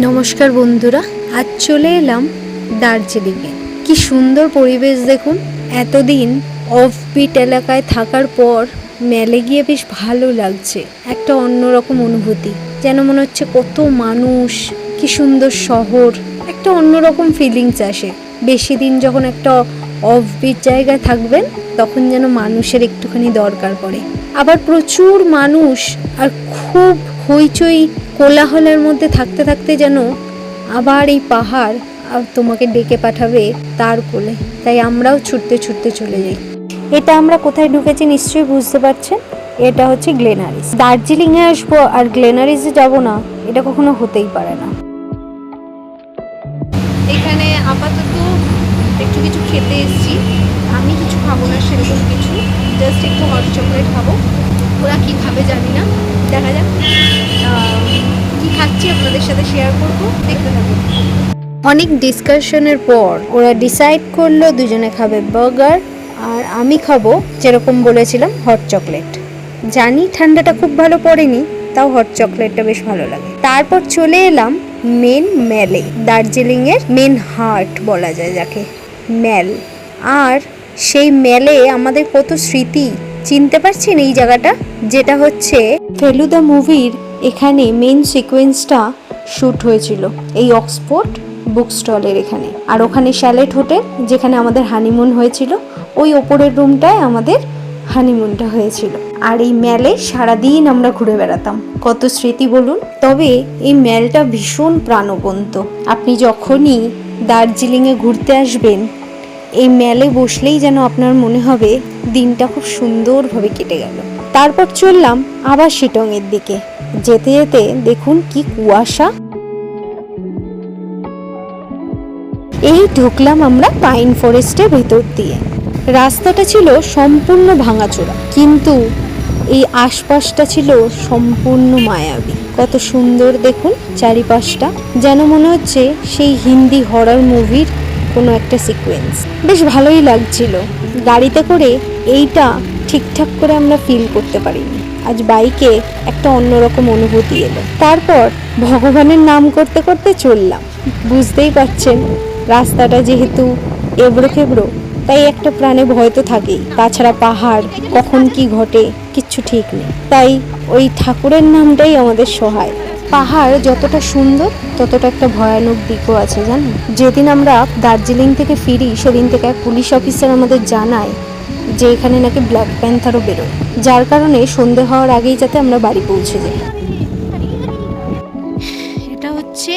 নমস্কার বন্ধুরা, আজ চলে এলাম দার্জিলিংয়ে। কি সুন্দর পরিবেশ দেখুন। এতদিন অফবিট এলাকায় থাকার পর মেলে গিয়ে বেশ ভালো লাগছে। একটা অন্যরকম অনুভূতি, যেন মনে হচ্ছে কত মানুষ, কি সুন্দর শহর, একটা অন্যরকম ফিলিংস আসে। বেশি দিন যখন একটা অফবিট জায়গায় থাকবেন তখন যেন মানুষের একটুখানি দরকার পড়ে। আবার প্রচুর মানুষ আর খুব হইচই কোলাহলের মধ্যে থাকতে থাকতে যেন আবার এই পাহাড় তোমাকে ডেকে পাঠাবে তার কোলে। তাই আমরাও ছুটতে ছুটতে চলে যাই। এটা আমরা কোথায় ঢুকেছি নিশ্চয়ই বুঝতে পারছেন। এটা হচ্ছে গ্লেনারিস। দার্জিলিংয়ে আসবো আর গ্লেনারিসে যাব না, এটা কখনো হতেই পারে না। এখানে আপাতত একটু কিছু খেতে এসেছি। আমি কিছু খাবো না সেরকম কিছু, জাস্ট একটু হট চকলেট খাবো। ওরা কী খাবে জানি না, দেখা যাক। কী খাচ্ছি আপনাদের সাথে শেয়ার করবো, দেখতে থাকুন। অনেক ডিসকাশনের পর ওরা ডিসাইড করলো দুজনে খাবে বার্গার আর আমি খাবো যেরকম বলেছিলাম হট চকলেট। জানি ঠান্ডাটা খুব ভালো পড়েনি, তাও হট চকলেটটা বেশ ভালো লাগে। তারপর চলে এলাম মেন মেলে, দার্জিলিংয়ের মেন হার্ট বলা যায় যাকে, মেল। আর সেই মেলে আমাদের কত স্মৃতি। চিনতে পারছেন এই জায়গাটা, যেটা হচ্ছে ফেলুদা মুভির এখানে মেন সিকোয়েন্সটা শ্যুট হয়েছিল এই অক্সফোর্ড বুক স্টলের এখানে। আর ওখানে শ্যালেট হোটেল, যেখানে আমাদের হানিমুন হয়েছিল, ওই ওপরের রুমটায় আমাদের হানিমুনটা হয়েছিল। আর এই মেলে সারাদিন আমরা ঘুরে বেড়াতাম, কত স্মৃতি বলুন। তবে এই মেলটা ভীষণ প্রাণবন্ত। আপনি যখনই দার্জিলিংয়ে ঘুরতে আসবেন, এই মেলে বসলেই যেন আপনার মনে হবে দিনটা খুব সুন্দরভাবে কেটে গেল। তারপর চললাম আবার শিটংয়ের দিকে। যেতে যেতে দেখুন কি কুয়াশা। এই ঢুকলাম আমরা পাইন ফরেস্টের ভেতর দিয়ে। রাস্তাটা ছিল সম্পূর্ণ ভাঙাচোরা, কিন্তু এই আশপাশটা ছিল সম্পূর্ণ মায়াবী। কত সুন্দর দেখুন চারিপাশটা, যেন মনে হচ্ছে সেই হিন্দি হরর মুভির কোনো একটা সিকোয়েন্স। বেশ ভালোই লাগছিল। গাড়িতে করে এইটা ঠিকঠাক করে আমরা ফিল করতে পারিনি। আজ বাইকে একটা অন্যরকম অনুভূতি এলো। তারপর ভগবানের নাম করতে করতে চললাম। বুঝতেই পারছেন রাস্তাটা যেহেতু এবড়ো খেবড়ো, তাই একটা প্রাণে ভয় তো থাকেই। তাছাড়া পাহাড়, কখন কি ঘটে কিচ্ছু ঠিক নেই। তাই ওই ঠাকুরের নামটাই আমাদের সহায়। পাহাড় যতটা সুন্দর ততটা একটা ভয়ানক দিকও আছে জানেন। যেদিন আমরা দার্জিলিং থেকে ফিরি সেদিন থেকে এক পুলিশ অফিসার আমাদের জানায় যে এখানে নাকি ব্ল্যাক প্যান্থারও বেরোয়, যার কারণে সন্ধে হওয়ার আগেই যাতে আমরা বাড়ি পৌঁছে যাই। এটা হচ্ছে